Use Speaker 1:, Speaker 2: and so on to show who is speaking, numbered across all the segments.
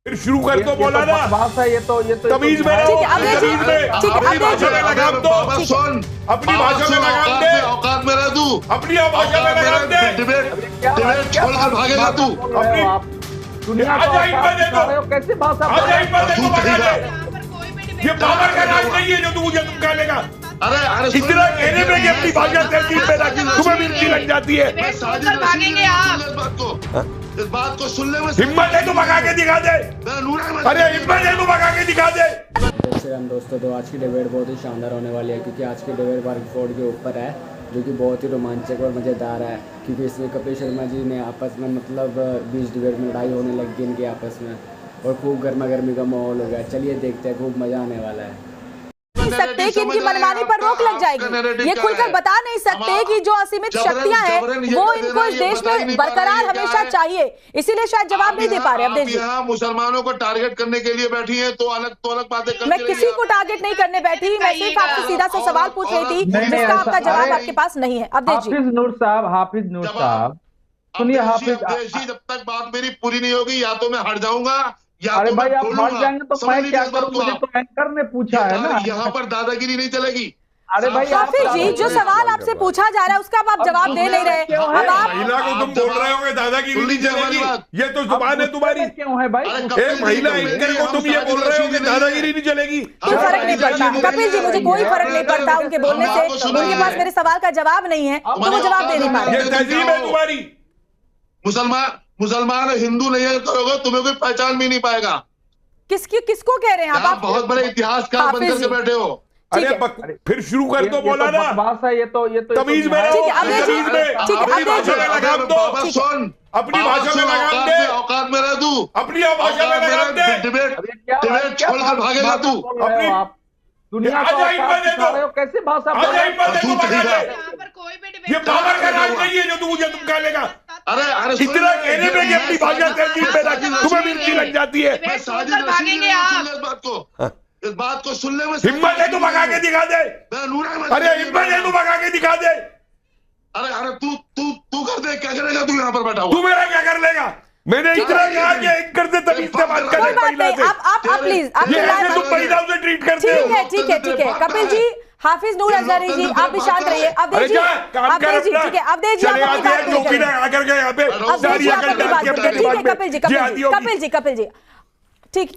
Speaker 1: फिर शुरू कर तो बोला ना
Speaker 2: भाषा ये तो
Speaker 1: तमीज में रहो, तमीज में अपनी भाषा में लगाम दो, अपनी भाषा में लगाम दे,
Speaker 3: औकात में रह तू,
Speaker 1: अपनी भाषा में लगाम दे,
Speaker 3: डिबेट छोड़कर भागेगा तू।
Speaker 1: अपनी
Speaker 2: दुनिया कैसे भाषा
Speaker 1: ये पावर का राज नहीं है जो तू मुझे तुम लेगा।
Speaker 3: अरे
Speaker 1: इतना कहने में कि अपनी भाषा तहजीब पैदा की तुम्हें मिर्ची लग जाती है।
Speaker 3: भागेंगे आप इस बात को सुनने में
Speaker 1: हिम्मत है तो भगा के दिखा दे, अरे हिम्मत है तो भगा के दिखा दे।
Speaker 4: दोस्तों तो आज की डिबेट बहुत ही शानदार होने वाली है, क्योंकि आज की डिबेट वर्क फोर्ड के ऊपर है, जो कि बहुत ही रोमांचक और मज़ेदार है। क्योंकि इसमें कपिल शर्मा जी ने आपस में मतलब 20 डिबेट में लड़ाई होने लग गई इनकी आपस में, और खूब गर्मा गर्मी का माहौल हो गया। चलिए देखते हैं, खूब मज़ा आने वाला है।
Speaker 5: सकते कि इनकी मनमानी पर रोक लग जाएगी, ये खुलकर बता नहीं सकते कि जो असीमित शक्तियां हैं वो इनको इस देश में बरकरार हमेशा चाहिए, इसीलिए शायद जवाब नहीं दे पा रहे। अब देखिए,
Speaker 3: मुसलमानों को टारगेट करने के लिए बैठी है तो अलग बातें।
Speaker 5: मैं किसी को टारगेट नहीं करने बैठी, मैं सिर्फ आपसे सीधा सा सवाल पूछ रही थी जिसका आपका जवाब आपके पास नहीं है। अब देखिए,
Speaker 2: हाफिज नूर साहब सुनिए, हाफिज
Speaker 3: जब तक बात मेरी पूरी नहीं होगी या तो मैं हट जाऊंगा।
Speaker 2: अरे भाई आप हट जाएंगे तो मैं क्या करूं, मुझे तो एंकर ने पूछा है ना।
Speaker 3: यहाँ पर दादागिरी नहीं चलेगी।
Speaker 2: अरे भाई
Speaker 5: हाफिज जी, जो सवाल आपसे पूछा जा रहा है उसका आप जवाब दे नहीं रहे। अब आप
Speaker 1: महिला को तुम बोल रहे होगे दादागिरी नहीं चलेगी, ये तो जुबान है तुम्हारी।
Speaker 2: क्यों है भाई?
Speaker 1: एक महिला एंकर को तुम ये बोल रहे हो कि दादागिरी नहीं चलेगी।
Speaker 5: कोई फर्क नहीं पड़ता कपिल जी, मुझे कोई फर्क नहीं पड़ता उनके बोलने से। उनके पास मेरे सवाल का जवाब नहीं है तो वो जवाब दे नहीं पा रहे।
Speaker 1: ये तहजीब है तुम्हारी।
Speaker 3: मुसलमान हिंदू नहीं करोगे तुम्हें कोई पहचान भी नहीं पाएगा।
Speaker 5: किसको कह रहे हैं आप?
Speaker 3: बहुत बड़े इतिहासकार बनकर के बैठे हो।
Speaker 1: अरे फिर शुरू कर तो बोला ना
Speaker 2: भाषा ये तो
Speaker 1: तमीज में रहो, तमीज में अपनी भाषा में लगाम दो, अपनी भाषा में लगाम दे,
Speaker 3: औकात में रह तू,
Speaker 1: अपनी भाषा में लगाम दे,
Speaker 3: डिबेट छोड़कर भागेगा तू।
Speaker 1: अपनी
Speaker 2: दुनिया कैसे भाषा
Speaker 1: ये पावर का राज नहीं है जो तू मुझे तुम लेगा।
Speaker 3: अरे
Speaker 1: इतना कहने में कि अपनी भाषा तहजीब पैदा की तुम्हें मिर्ची लग जाती है।
Speaker 5: भागेंगे आप
Speaker 3: इस बात को सुनने में
Speaker 1: हिम्मत है तो भगा के दिखा दे, अरे हिम्मत है तो भगा के दिखा दे।
Speaker 3: अरे तू कर दे, क्या करेगा तू यहाँ पर बैठा हुआ?
Speaker 1: तू मेरा क्या कर लेगा? मैंने इतना कहा कि एंकर से तमीज से बात करें, महिला से।
Speaker 5: आप प्लीज
Speaker 1: तुम महिलाओं से ट्रीट करते हो।
Speaker 5: ठीक है कपिल जी, हाफिज नूर अजहरी जी आप भी शांत रहिए। अवधेश जी, अवधेश जी ठीक है, अवधेश जी आप अपनी बात करिए।
Speaker 1: आकर के यहाँ पे
Speaker 5: अवधेश जी आप अपनी बात करिए। ठीक है कपिल जी ठीक।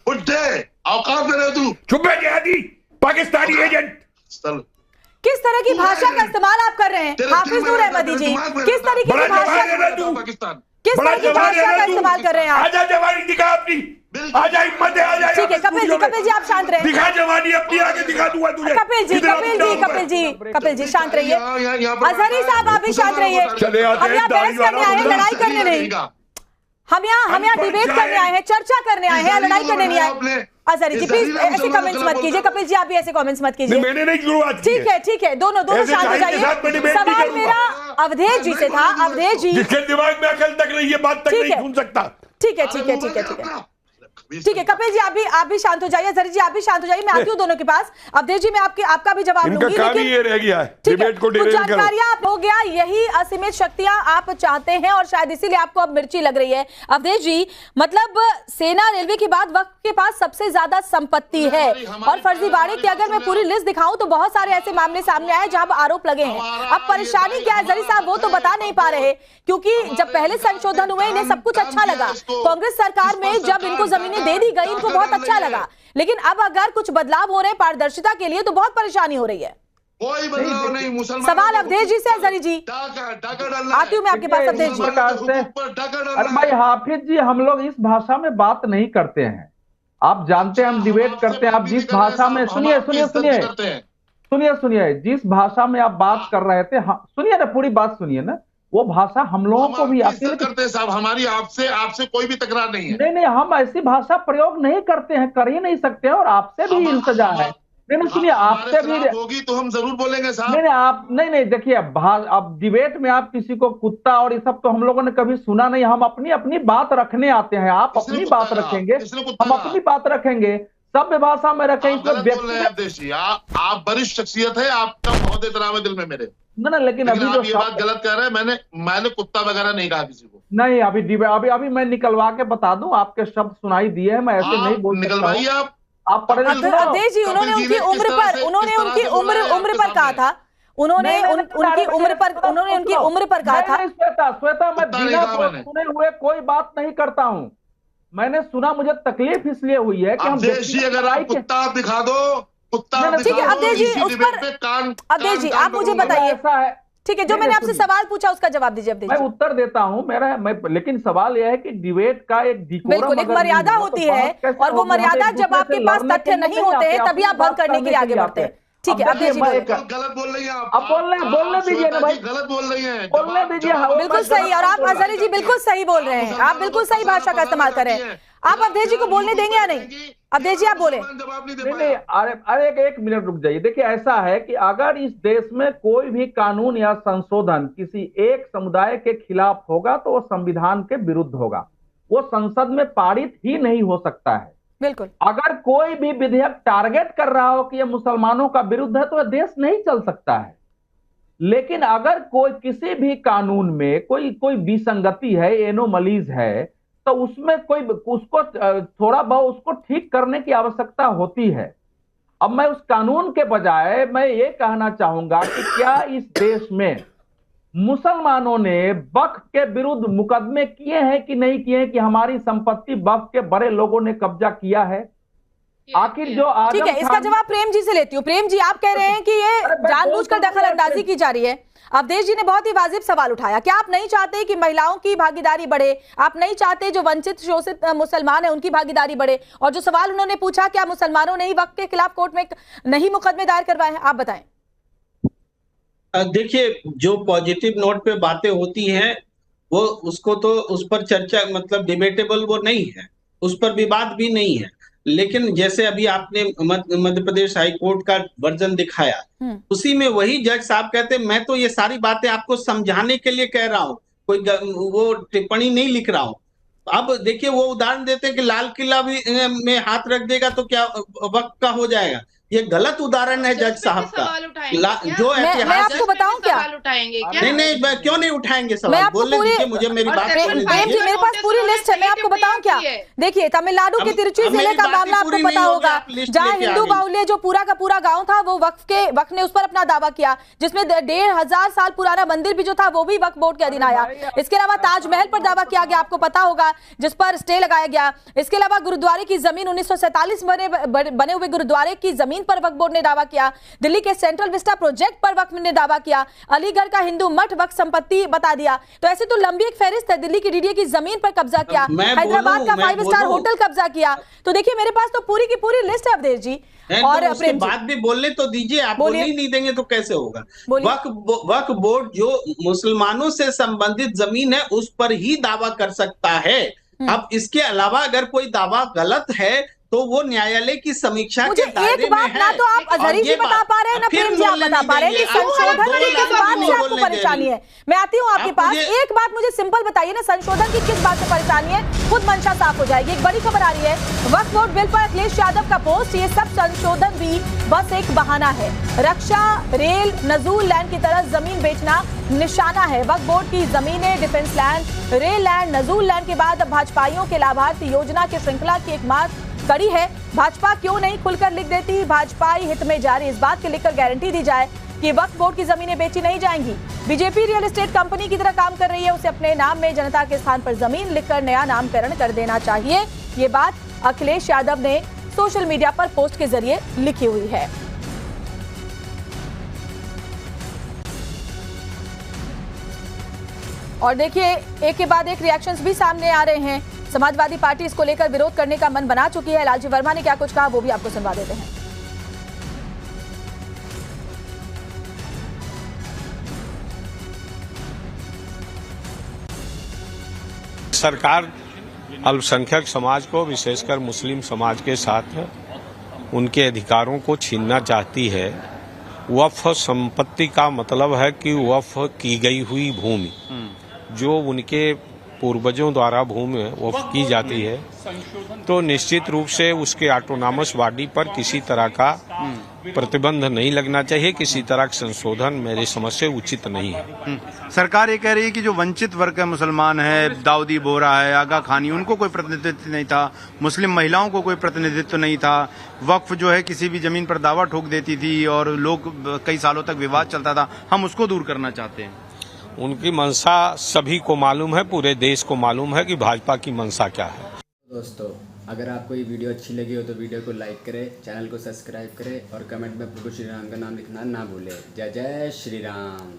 Speaker 3: उठ दे, औकात में रह तू।
Speaker 1: चुप है जिहादी पाकिस्तानी एजेंट।
Speaker 5: किस तरह की भाषा का इस्तेमाल आप कर रहे हैं हाफिज नूर अहमदी जी? किस तरीके की भाषा,
Speaker 3: पाकिस्तान
Speaker 5: किस तरह की भाषा का इस्तेमाल कर रहे हैं आप?
Speaker 1: आजा जवानी दिखा अपनी, आजा हिम्मत है, आजा।
Speaker 5: ठीक है कपिल जी आप शांत रहे।
Speaker 1: दिखा जवानी अपनी, आगे दिखा दूंगा तुझे।
Speaker 5: कपिल जी शांत रहिए। अजहरी साहब आप भी शांत रहिए। हम यहाँ बहस करने आए हैं, लड़ाई करने नहीं। हम यहाँ डिबेट करने आए हैं, चर्चा करने आए हैं, लड़ाई करने नहीं आए। अजहरी जी प्लीज ऐसे कमेंट्स मत कीजिए। कपिल जी आप भी ऐसे कमेंट्स मत कीजिए।
Speaker 1: मैंने नहीं शुरुआत की।
Speaker 5: ठीक है दोनों शांत हो जाइए। सवाल मेरा अवधेश जी से था। अवधेश जी
Speaker 1: जिसके दिमाग में अकल तक नहीं है, बात तक नहीं सुन सकता।
Speaker 5: ठीक है कपिल जी आप भी शांत हो जाइए। अजहरी जी आप भी शांत हो जाइए। मैं आती हूँ दोनों के पास। अवधेश जी मैं आपका भी जवाब लूंगी, लेकिन
Speaker 1: ये रह गया है डिबेट को डिरेल करो।
Speaker 5: जानकारियां हो गया, यही असीमित शक्तियां आप चाहते हैं और शायद इसीलिए आपको अब मिर्ची लग रही है। अवधेश जी मतलब सेना रेलवे के बाद वक्त के पास सबसे ज्यादा संपत्ति है, और फर्जीवाड़े की अगर मैं पूरी लिस्ट दिखाऊं तो बहुत सारे ऐसे मामले सामने आए जहां आरोप लगे हैं। अब परेशानी क्या है अजहरी साहब वो तो बता नहीं पा रहे, क्योंकि जब पहले संशोधन हुए इन्हें सब कुछ अच्छा लगा। कांग्रेस सरकार में जब इनको जमीनें दे दी गई इनको बहुत अच्छा लगा, लेकिन अब अगर कुछ बदलाव हो रहे हैं पारदर्शिता के लिए तो बहुत परेशानी हो रही है।
Speaker 3: कोई बदलाव नहीं। मुसलमान
Speaker 5: सवाल अवधेश जी से। अजहरी जी आती हूँ मैं आपके पास। अवधेश जी
Speaker 2: अरे भाई हाफिज जी हम लोग इस भाषा में बात नहीं करते हैं, आप जानते हैं हम डिबेट करते हैं। आप जिस भाषा में सुनिए जिस भाषा में आप बात कर रहे थे, सुनिए ना पूरी बात सुनिए ना, वो भाषा हम लोगों को भी आती है।
Speaker 3: करते हैं साहब, हमारी आपसे कोई भी तकरार नहीं है।
Speaker 2: नहीं हम ऐसी भाषा प्रयोग नहीं करते हैं, कर ही नहीं सकते हैं, और आपसे भी इल्तिजा है। नहीं सुनिए, आपसे भी
Speaker 3: होगी तो हम जरूर बोलेंगे साहब।
Speaker 2: नहीं आप नहीं देखिए, अब डिबेट में आप किसी को कुत्ता और ये सब तो हम लोगों ने कभी सुना नहीं। हम अपनी बात रखने आते हैं, आप अपनी बात रखेंगे, हम अपनी बात रखेंगे, सभ्य भाषा में रखेंगे।
Speaker 3: आप वरिष्ठ शख्सियत है, आपका बहुत एहतराम है दिल में मेरे।
Speaker 2: ना लेकिन अभी
Speaker 3: आप ये बात गलत कह रहे हैं। मैंने कुत्ता वगैरह नहीं कहा किसी को।
Speaker 2: नहीं, अभी मैं निकलवा के बता दूं, आपके शब्द सुनाई दिए हैं, मैं ऐसे नहीं बोल सकता
Speaker 3: निकलवाइए
Speaker 2: हूं। आप
Speaker 5: अवधेश जी, उन्होंने उनकी उम्र पर कहा था, उन्होंने उनकी उम्र पर कहा था।
Speaker 2: श्वेता, मैं बिना सुने हुए कोई बात नहीं करता हूं। मैंने सुना, मुझे तकलीफ इसलिए हुई है कि हम
Speaker 3: अगर आप कुत्ता दिखा दो,
Speaker 5: ठीक है अवधेश जी, उस पर अवधेश जी आप मुझे बताइए।
Speaker 2: ऐसा है,
Speaker 5: ठीक है, जो मैंने आपसे सवाल पूछा उसका जवाब दीजिए अवधेश जी।
Speaker 2: मैं उत्तर देता हूं, लेकिन सवाल यह है कि डिबेट का एक
Speaker 5: बिल्कुल एक मर्यादा होती है, और वो मर्यादा जब आपके पास तथ्य नहीं होते हैं तभी आप भंग करने के लिए आगे बढ़ते हैं। ठीक है अवधेश जी,
Speaker 3: गलत बोल रही हैं आप।
Speaker 2: बोलने दीजिए ना भाई,
Speaker 3: गलत बोल रही हैं,
Speaker 2: बोलने दीजिए।
Speaker 5: बिल्कुल सही, और आप अजहरी जी बिल्कुल सही बोल रहे हैं, आप बिल्कुल सही भाषा का इस्तेमाल कर रहे हैं। आप अवधेश जी को बोलने देंगे या नहीं? अवधेश जी आप बोले।
Speaker 2: नहीं, अरे एक मिनट रुक जाइए। देखिए, ऐसा है कि अगर इस देश में कोई भी कानून या संशोधन किसी एक समुदाय के खिलाफ होगा तो वो संविधान के विरुद्ध होगा, वो संसद में पारित ही नहीं हो सकता है।
Speaker 5: बिल्कुल,
Speaker 2: अगर कोई भी विधेयक टारगेट कर रहा हो कि ये मुसलमानों का विरुद्ध है तो यह देश नहीं चल सकता है। लेकिन अगर कोई किसी भी कानून में कोई विसंगति है, एनोमलीज है, तो उसमें उसको थोड़ा बहुत उसको ठीक करने की आवश्यकता होती है। अब मैं उस कानून के बजाय मैं ये कहना चाहूंगा कि क्या इस देश में मुसलमानों ने वक्फ के विरुद्ध मुकदमे किए हैं कि नहीं किए हैं कि हमारी संपत्ति वक्फ के बड़े लोगों ने कब्जा किया है? आखिर जो
Speaker 5: ठीक है, इसका जवाब प्रेम जी से लेती हूँ। प्रेम जी, आप कह रहे हैं कि ये जानबूझकर दखल अंदाजी की जा रही है। अवधेश जी ने बहुत ही वाजिब सवाल उठाया, क्या आप नहीं चाहते कि महिलाओं की भागीदारी बढ़े? आप नहीं चाहते जो वंचित शोषित मुसलमान है उनकी भागीदारी बढ़े? और जो सवाल उन्होंने पूछा, क्या मुसलमानों ने ही वक्फ के खिलाफ कोर्ट में नहीं मुकदमे दायर करवाए हैं? आप बताएं।
Speaker 6: देखिए, जो पॉजिटिव नोट पे बातें होती हैं वो उसको तो उस पर चर्चा मतलब डिबेटेबल वो नहीं है, उस पर विवाद भी नहीं है। लेकिन जैसे अभी आपने मध्य प्रदेश हाई कोर्ट का वर्जन दिखाया, उसी में वही जज साहब कहते मैं तो ये सारी बातें आपको समझाने के लिए कह रहा हूँ, कोई वो टिप्पणी नहीं लिख रहा हूँ। अब देखिए, वो उदाहरण देते हैं कि लाल किला भी में हाथ रख देगा तो क्या वक्त का हो जाएगा। ये गलत उदाहरण है जज साहब का। जो
Speaker 5: मैं आपको बताऊं क्या?
Speaker 6: नहीं, क्यों नहीं उठाएंगे सवाल? बोलने दीजिए मुझे, मेरी बात
Speaker 5: प्रेम जी, मेरे पास पूरी लिस्ट है, मैं आपको बताऊं क्या? देखिए, तमिलनाडु के तिरुचि जिले का मामला आपको पता होगा, जहां हिंदू बाहुल्य जो पूरा का पूरा गांव था वो वक्फ ने उस पर अपना दावा किया, जिसमें 1500 साल पुराना मंदिर भी जो था वो भी वक्फ बोर्ड के अधीन आया। इसके अलावा ताजमहल पर दावा किया गया, आपको पता होगा, जिस पर स्टे लगाया गया। इसके अलावा गुरुद्वारे की जमीन 1947 में बने हुए गुरुद्वारे की जमीन पर वक्फ बोर्ड ने दावा किया। दिल्ली के सेंट्रल विस्टा प्रोजेक्ट पर वक्फ ने दावा किया। अलीगढ़ का हिंदू मठ वक्फ संपत्ति बता दिया। तो ऐसे तो लंबी एक फहरिस्त है। दिल्ली की डीडीए की जमीन पर कब्जा किया, हैदराबाद का 5 स्टार होटल कब्जा किया। तो देखिए, मेरे पास तो पूरी की पूरी लिस्ट है अवधेश जी।
Speaker 6: और तो उसके बाद भी बोलने तो दीजिए, आप बोलने ही नहीं देंगे तो कैसे होगा? वक्फ बोर्ड जो मुसलमानों से संबंधित जमीन है उस पर ही दावा कर सकता है। अब इसके अलावा अगर कोई दावा गलत है तो वो न्यायालय की समीक्षा के दायरे में है।
Speaker 5: ना तो आप अजहरी जी बता पा रहे हैं, ना प्रेम जी आप बता पा रहे हैं कि संशोधन की किस बात से आपको परेशानी है। मैं आती हूँ आपके पास, एक बात मुझे सिंपल बताइए ना, संशोधन की किस बात से परेशानी है? खुद मंशा साफ हो जाएगी। एक बड़ी खबर आ रही है, वक्फ बोर्ड बिल पर अखिलेश यादव का पोस्ट, ये सब संशोधन भी बस एक बहाना है। रक्षा, रेल, नजूल लैंड की तरह जमीन बेचना निशाना है। वक्फ बोर्ड की जमीनें डिफेंस लैंड, रेल लैंड, नजूल लैंड के बाद अब भाजपाइयों के लाभार्थी योजना की श्रृंखला की एकमात्र कड़ी है। भाजपा क्यों नहीं खुलकर लिख देती? भाजपाई हित में जारी इस बात की लिखकर गारंटी दी जाए कि वक्फ बोर्ड की जमीनें बेची नहीं जाएंगी। बीजेपी रियल एस्टेट कंपनी की तरह काम कर रही है, उसे अपने नाम में जनता के स्थान पर जमीन लिखकर नया नामकरण कर देना चाहिए। ये बात अखिलेश यादव ने सोशल मीडिया पर पोस्ट के जरिए लिखी हुई है। और देखिए, एक के बाद एक रिएक्शंस भी सामने आ रहे हैं। समाजवादी पार्टी इसको लेकर विरोध करने का मन बना चुकी है। लालजी वर्मा ने क्या कुछ कहा वो भी आपको सुनवा देते हैं।
Speaker 7: सरकार अल्पसंख्यक समाज को, विशेषकर मुस्लिम समाज के साथ उनके अधिकारों को छीनना चाहती है। वक्फ संपत्ति का मतलब है कि वक्फ की गई हुई भूमि, जो उनके पूर्वजों द्वारा भूमि वक्फ की जाती है, तो निश्चित रूप से उसके ऑटोनॉमस बॉडी पर किसी तरह का प्रतिबंध नहीं लगना चाहिए। किसी तरह का संशोधन मेरी समझ से उचित नहीं है।
Speaker 8: सरकार ये कह रही है कि जो वंचित वर्ग है, मुसलमान है, दाऊदी बोहरा है, आगा खानी, उनको कोई प्रतिनिधित्व नहीं था, मुस्लिम महिलाओं को कोई प्रतिनिधित्व नहीं था, वक्फ जो है किसी भी जमीन पर दावा ठोक देती थी और लोग कई सालों तक विवाद चलता था, हम उसको दूर करना चाहते हैं।
Speaker 7: उनकी मंशा सभी को मालूम है, पूरे देश को मालूम है कि भाजपा की मंशा क्या है।
Speaker 4: दोस्तों, अगर आपको ये वीडियो अच्छी लगी हो तो वीडियो को लाइक करें, चैनल को सब्सक्राइब करें और कमेंट में प्रभु श्री राम का नाम लिखना ना भूलें। जय जय श्री राम।